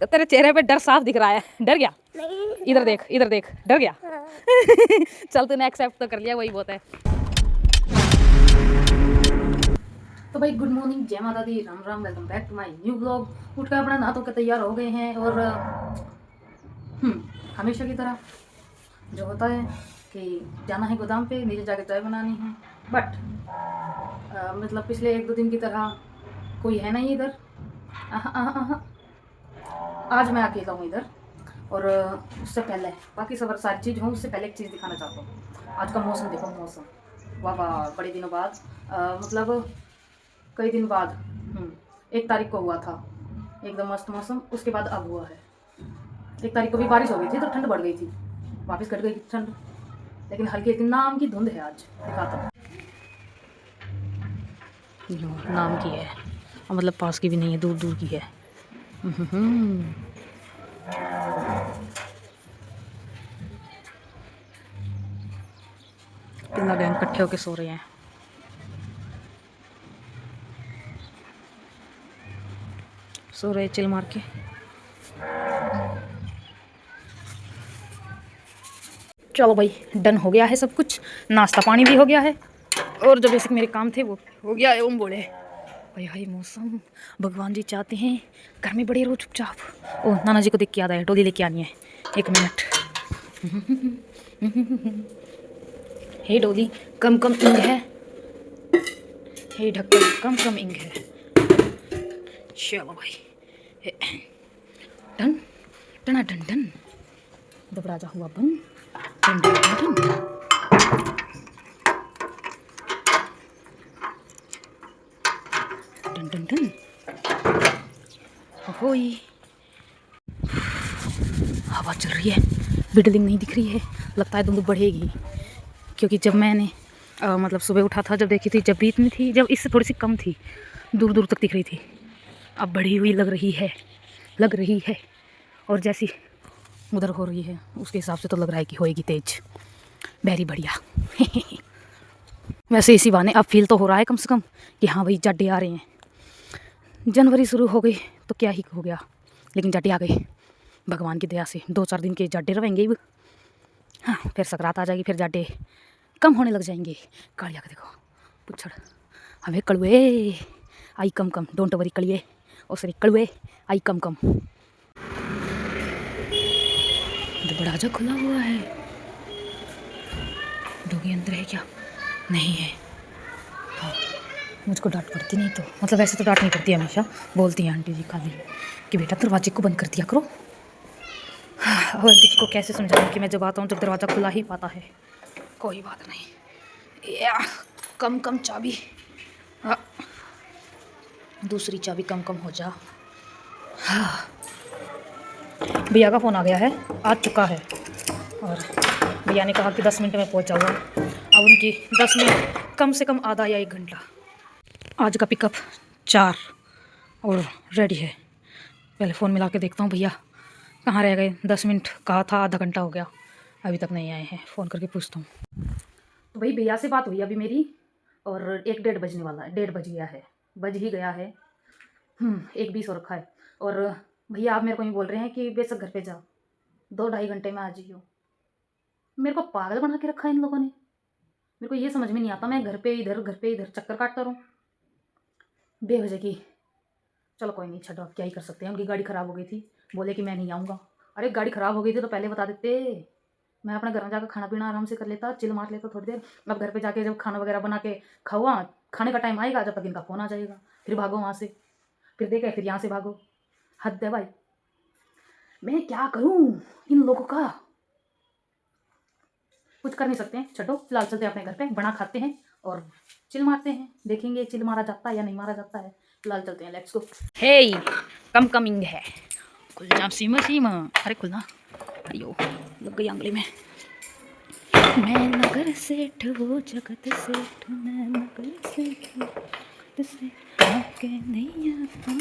तो तेरे चेहरे पे डर साफ दिख रहा है। डर गया? इधर देख, इधर देख, डर गया? चल तूने एक्सेप्ट तो कर लिया, वही बहुत है। तो भाई गुड मॉर्निंग, जय माता दी, Ram Ram, welcome back to my new vlog. उठकर अपना नहा धो के तैयार हो गए हैं और हमेशा की तरह जो होता है कि जाना है गोदाम पे, नीचे जाके चाय बनानी है। बट मतलब पिछले 1-2 दिन की तरह कोई है नहीं इधर। आज मैं अकेला हूँ इधर। और उससे पहले बाकी सब सारी चीज़ हूँ, उससे पहले एक चीज़ दिखाना चाहता हूँ। आज का मौसम देखो, मौसम वाह वाह, बड़े दिनों बाद मतलब कई दिन बाद 1 तारीख को हुआ था एकदम मस्त मौसम। उसके बाद अब हुआ है 1 तारीख को भी बारिश हो गई थी तो ठंड बढ़ गई थी, वापस घट गई थी ठंड, लेकिन हल्की हल्की नाम की धुंध है। आज दिखाता हूँ, नाम की है, मतलब पास की भी नहीं है, दूर दूर की है। पिल्ला गैंग इकट्ठे होके सो रहे हैं। सो रहे चिल मार के। चलो भाई, डन हो गया है सब कुछ, नाश्ता पानी भी हो गया है और जो बेसिक मेरे काम थे वो हो गया है। ओम बोले भाई हाई मौसम, भगवान जी चाहते हैं घर में बड़े रहो चुपचाप। ओ नाना जी को देख के याद आया, टोली लेके आनी है, 1 मिनट। हे डोली, कम कम इंग है, हे ढक्कन, कम कम इंग है। चलो भाई, डन टना डन डन, दबराजा हुआ बन, done done done done. Done done done होई, हवा चल रही है, बिल्डिंग नहीं दिख रही है, लगता है धुंध बढ़ेगी। क्योंकि जब मैंने मतलब सुबह उठा था, जब देखी थी, जब भी इतनी थी, जब इससे थोड़ी सी कम थी, दूर दूर तक दिख रही थी, अब बढ़ी हुई लग रही है। और जैसी उधर हो रही है उसके हिसाब से तो लग रहा है कि होएगी तेज, वेरी बढ़िया। वैसे इसी बहाने अब फील तो हो रहा है कम से कम कि हाँ भाई जड्डे आ रहे हैं। जनवरी शुरू हो गई तो क्या ही हो गया, लेकिन जड्डे आ गए भगवान की दया से। 2-4 दिन के जड्डे रहेंगे, हाँ फिर सकरात आ जाएगी, फिर जड्डे कम होने लग जाएंगे। कालिया का देखो पुछड़, हमें कड़ुए आई कम कम, डोंट वरी कड़िए और सॉरी कड़ुए आई कम कम। दरवाजा खुला हुआ है, डोगी अंदर है क्या? नहीं है। हाँ, मुझको डांट पड़ती नहीं तो, मतलब वैसे तो डांट नहीं पड़ती, हमेशा बोलती हैं आंटी जी खाली कि बेटा दरवाजे को बंद कर दिया करो। हाँ, और आंटी जी को कैसे समझाऊं कि मैं जब आता हूँ जब दरवाज़ा खुला ही पाता है। कोई बात नहीं, या कम कम चाबी, हाँ दूसरी चाबी कम कम हो जा। हाँ भैया का फ़ोन आ गया है, आ चुका है, और भैया ने कहा कि 10 मिनट में पहुंच जाऊँगा। अब उनकी 10 मिनट कम से कम आधा या 1 घंटा। आज का पिकअप 4 और रेडी है। पहले फ़ोन मिला के देखता हूँ भैया कहाँ रह गए। 10 मिनट कहा था, आधा घंटा हो गया, अभी तक नहीं आए हैं। फ़ोन करके पूछता हूँ। तो भाई भैया से बात हुई अभी मेरी, और 1-1:30 बजने वाला है, 1:30 बज गया है, बज ही गया है। 1:20 हो रखा है, और भैया आप मेरे को ही बोल रहे हैं कि बेशक घर पे जाओ, 2-2.5 घंटे में आ जाइयो। मेरे को पागल बना के रखा है इन लोगों ने। मेरे को ये समझ में नहीं आता, मैं घर पे इधर चक्कर काटता रहूँ बेवजह की। चलो कोई नहीं, छठो, अब क्या ही कर सकते हैं। उनकी गाड़ी ख़राब हो गई थी, बोले कि मैं नहीं आऊँगा। अरे गाड़ी ख़राब हो गई थी तो पहले बता देते, मैं अपने घर में जाकर खाना पीना आराम से कर लेता, चिल मार लेता थोड़ी देर। अब घर पे जाके जब खाना वगैरह बना के खाऊँ, खाने का टाइम आएगा, जब तक इनका फ़ोन आ जाएगा, फिर भागो वहाँ से, फिर देखे, फिर यहाँ से भागो। हद है भाई, मैं क्या करूँ इन लोगों का। कुछ कर नहीं सकते हैं, छठो, फिलहाल चलते हैं अपने घर पे, बना खाते हैं और चिल मारते हैं। देखेंगे चिल मारा जाता है या नहीं मारा जाता है। फिलहाल चलते हैं, let's go. Hey come coming है, खुल जा सीमा सीमा, अरे खुलना, अयो लग गई आंगली में। मैं नगर सेठ वो जगत सेठ, मैं नगर सेठ से आके नहीं आता।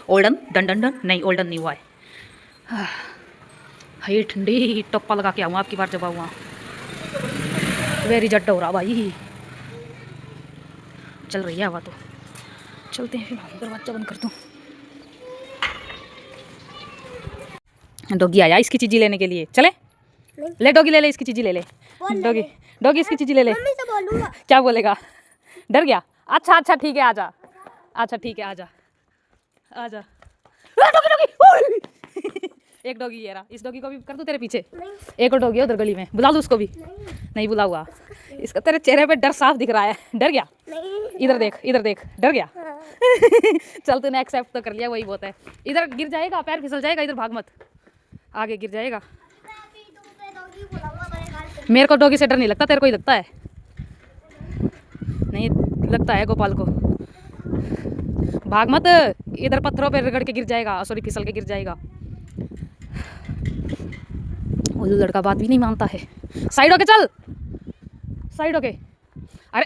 ओल्डन डन डन डन, नहीं ओल्डन नहीं हुआ है। हाय ठंडी टप्पा लगा के आऊँ आपकी बार जब आऊँ। वेरी जड्डा हो रहा भाई, चल रही है हवा तो। चलते हैं फिर, दरवाजा बंद कर दूँ। डॉगी आया इसकी चीज़ी लेने के लिए, चले ले डॉगी, ले ले इसकी चीज़ी ले ले। डॉगी डॉगी इसकी चीज़ी ले ले। क्या बोलेगा? डर गया? अच्छा अच्छा ठीक है, आजा। अच्छा ठीक है, आजा आजा। डॉगी डॉगी एक डॉगी ये रहा, इस डॉगी को भी कर दूं तेरे पीछे। एक और डॉगी है उधर गली में, बुला लूं उसको भी? नहीं बुलाऊंगा। इसका तेरे चेहरे पे डर साफ दिख रहा है। डर गया? इधर देख, डर गया? चल तूने एक्सेप्ट तो कर लिया, वही बहुत है। इधर गिर जाएगा, पैर फिसल जाएगा, इधर भाग मत, आगे गिर जाएगा। मेरे को डॉगी से डर नहीं लगता, तेरे को ही लगता है। नहीं लगता है गोपाल को। भाग मत, इधर पत्थरों पे रगड़ के गिर जाएगा, सॉरी फिसल के गिर जाएगा। उल्लू लड़का बात भी नहीं मानता है। साइड होके चल, साइड होके। अरे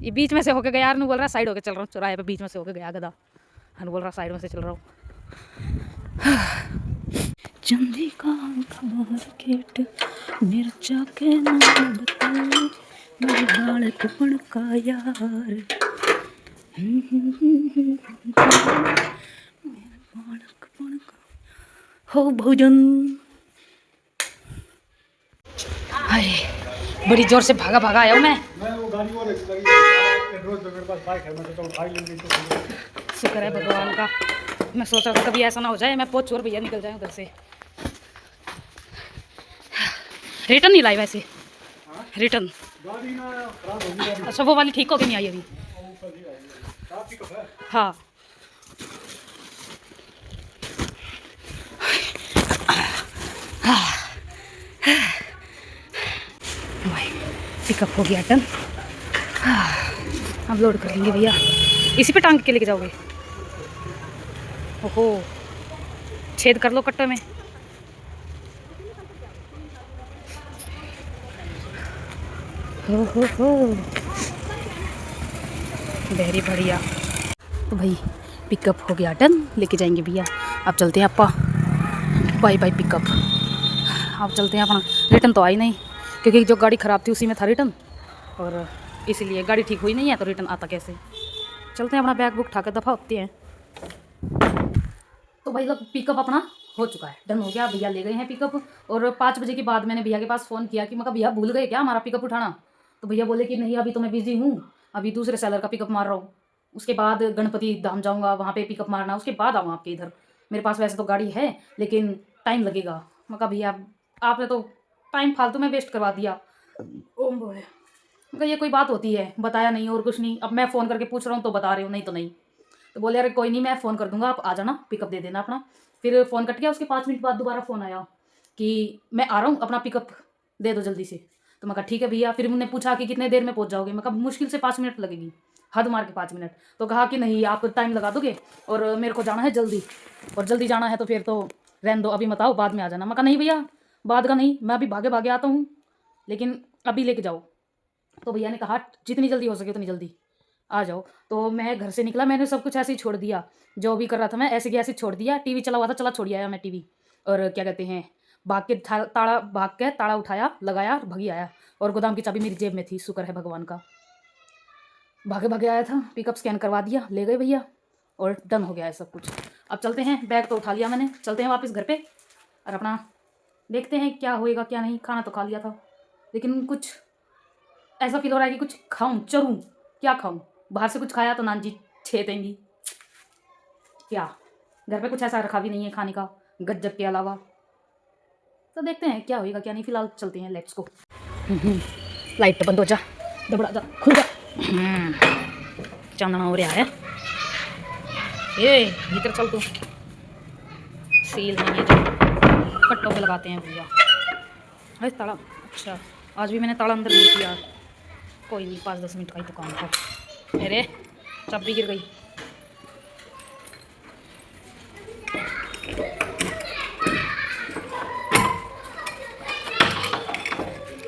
ये बीच में से होके गया, अनु बोल रहा है साइड होके चल रहा हूँ, चौराहे पे बीच में से होके गया गधा। अनु बोल रहा साइड में से चल रहा हूँ। चंदी का मार्केट मिर्चा के नाम बताओ, मेरे बालकपन का यार, बालकपन का हो भोजन। अरे बड़ी जोर से भागा भागा आया हूँ मैं। शुक्र है भगवान का, मैं सोच रहा था कभी ऐसा ना हो जाए मैं बहुत चोर भैया निकल जाए उधर से। रिटर्न नहीं लाई वैसे, रिटर्न। अच्छा वो वाली ठीक हो गई, नहीं आई अभी? हाँ पिकअप हो गया डन। अब लोड करेंगे भैया। इसी पे टांग के लेके जाओगे? ओहो छेद कर लो कट्टे में। हो बेहरी बढ़िया। तो भाई पिकअप हो गया डन, लेके जाएंगे भैया। अब चलते हैं अपा, बाय बाय पिकअप। अब चलते हैं अपना। रिटर्न तो आई नहीं क्योंकि जो गाड़ी ख़राब थी उसी में था रिटर्न, और इसीलिए गाड़ी ठीक हुई नहीं है तो रिटर्न आता कैसे। चलते हैं अपना बैग बुक उठा कर दफ़ा होते हैं। तो भाई लोग पिकअप अपना हो चुका है, डन हो गया। भैया ले गए हैं पिकअप। और 5 बजे के बाद मैंने भैया के पास फ़ोन किया कि मैं कहा भैया भूल गए क्या हमारा पिकअप उठाना? तो भैया बोले कि नहीं अभी तो मैं बिज़ी हूँ, अभी दूसरे सेलर का पिकअप मार रहा हूँ, उसके बाद गणपति धाम जाऊँगा, वहाँ पे पिकअप मारना, उसके बाद आऊँ आपके इधर। मेरे पास वैसे तो गाड़ी है लेकिन टाइम लगेगा। मैं कहा भैया आपने तो टाइम फालतू में वेस्ट करवा दिया। ओम बोले मैं ये कोई बात होती है, बताया नहीं और कुछ नहीं। अब मैं फ़ोन करके पूछ रहा हूँ तो बता रहे हो, नहीं तो नहीं। तो बोले अरे कोई नहीं मैं फ़ोन कर दूंगा, आप आ जाना पिकअप दे देना अपना। फिर फ़ोन कट गया, उसके 5 मिनट बाद दोबारा फ़ोन आया कि मैं आ रहा हूँ, अपना पिकअप दे दो जल्दी से। तो मैं कहा ठीक है भैया। फिर उन्होंने पूछा कि कितने देर में पहुँच जाओगे? मैं कहा मुश्किल से 5 मिनट लगेगी, हद मार के 5 मिनट। तो कहा कि नहीं आप टाइम लगा दोगे और मेरे को जाना है जल्दी, और जल्दी जाना है तो फिर तो रहने दो, अभी मत आओ, बाद में आ जाना। मैं कहा नहीं भैया बाद का नहीं, मैं अभी भागे भागे आता हूँ, लेकिन अभी लेके जाओ। तो भैया ने कहा जितनी जल्दी हो सके उतनी जल्दी आ जाओ। तो मैं घर से निकला, मैंने सब कुछ ऐसे ही छोड़ दिया, जो भी कर रहा था मैं ऐसे की ऐसे छोड़ दिया। टीवी चला हुआ था, चला छोड़ आया मैं टीवी, और क्या कहते हैं भाग के ताड़ा उठाया, लगाया और भगी आया। और गोदाम की चाबी मेरी जेब में थी, शुक्र है भगवान का। भागे भागे आया था, पिकअप स्कैन करवा दिया, ले गए भैया और डन हो गया है सब कुछ। अब चलते हैं, बैग तो उठा लिया मैंने, चलते हैं वापस घर पे और अपना देखते हैं क्या होएगा क्या नहीं। खाना तो खा लिया था लेकिन कुछ ऐसा फील हो रहा है कि कुछ खाऊं, चरूं, क्या खाऊं। बाहर से कुछ खाया तो नान जी छेदेंगी क्या, घर पे कुछ ऐसा रखा भी नहीं है खाने का गज्जक के अलावा। तो देखते हैं क्या होएगा क्या नहीं। फिलहाल चलते हैं, लेट्स गो। लाइट तो बंद हो जा, दबड़ा जा, खुल जा। चांदना हो रहा है, ये भीतर चल तू। सील नहीं है जो कट्टों पे लगाते हैं भैया। अरे ताला, अच्छा आज भी मैंने ताला अंदर नहीं किया। कोई नहीं, 5-10 मिनट का ही तो काम था। अरे चाबी गिर गई।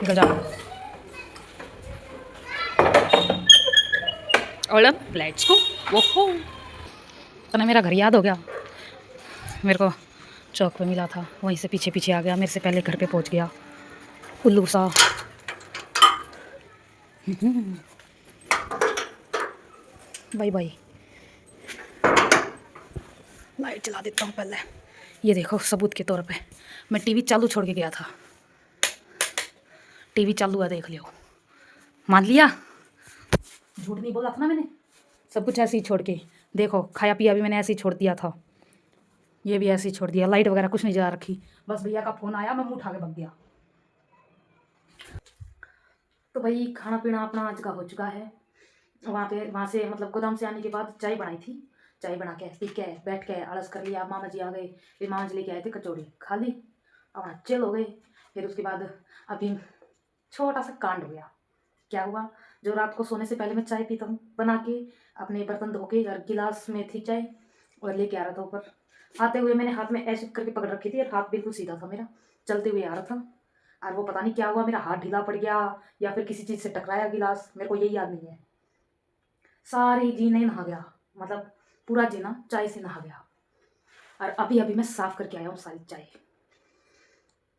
गजा और अब लेट्स गो। ओहो तो मेरा घर याद हो गया, मेरे को चौक पे मिला था, वहीं से पीछे पीछे आ गया, मेरे से पहले घर पे पहुंच गया उल्लू सा। Bye bye. लाइट चला देता हूँ पहले, ये देखो सबूत के तौर पे मैं टीवी चालू छोड़ के गया था, टीवी चालू है, देख लियो। मान लिया, झूठ नहीं बोला था ना मैंने। सब कुछ ऐसे ही छोड़ के देखो, खाया पिया भी मैंने ऐसे ही छोड़ दिया था, ये भी ऐसे ही छोड़ दिया, लाइट वगैरह कुछ नहीं जला रखी। बस भैया का फ़ोन आया, मैं मुँह उठा के भाग गया। तो भाई खाना पीना अपना आज का हो चुका है। वहाँ से मतलब गोदाम से आने के बाद चाय बनाई थी, चाय बना के पी के बैठ के आलस कर लिया। मामा जी आ गए, फिर मामा जी लेके आए थे कचौड़ी, खा ली, अब चिल हो गए। फिर उसके बाद अभी छोटा सा कांड हो गया। क्या हुआ, जो रात को सोने से पहले मैं चाय पीता हूँ बना के, अपने बर्तन धो के और गिलास में थी चाय और लेके आ रहा था ऊपर। आते हुए मैंने हाथ में ऐसे करके पकड़ रखी थी और हाथ बिल्कुल सीधा था मेरा, चलते हुए आ रहा था। और वो पता नहीं क्या हुआ, मेरा हाथ ढीला पड़ गया या फिर किसी चीज़ से टकराया गिलास, मेरे को यही याद नहीं है। सारी जी नहीं नहा गया, मतलब पूरा जीना चाय से नहा गया। और अभी अभी मैं साफ करके आया हूँ सारी चाय,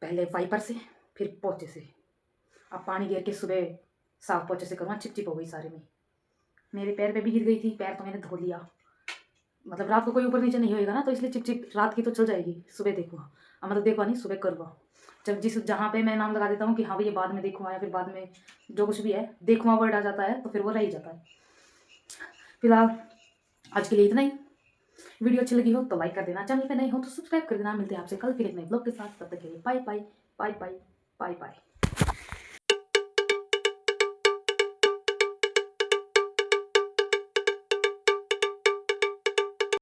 पहले वाइपर से फिर पोछे से। अब पानी गिर के सुबह साफ पोछे से करूँगा, चिपचिप हो गई सारी में। मेरे पैर पे भी गिर गई थी, पैर तो मैंने धो लिया, मतलब रात को कोई ऊपर नीचे नहीं होएगा ना, तो इसलिए चिपचिप रात की तो चल जाएगी, सुबह देखूँगा। मतलब देखो नहीं, सुबह करूँगा। जब जिस जहाँ पे मैं नाम लगा देता हूँ कि हाँ भाई ये बाद में देखूँगा, या फिर बाद में जो कुछ भी है देखूँगा वर्ड आ जाता है, तो फिर वो रह ही जाता है। फिलहाल आज के लिए इतना ही। वीडियो अच्छी लगी हो तो लाइक कर देना, चैनल पे नए हो तो सब्सक्राइब कर देना। मिलते हैं आपसे कल फिर एक नए ब्लॉग के साथ, तब तक के लिए bye bye bye bye bye bye.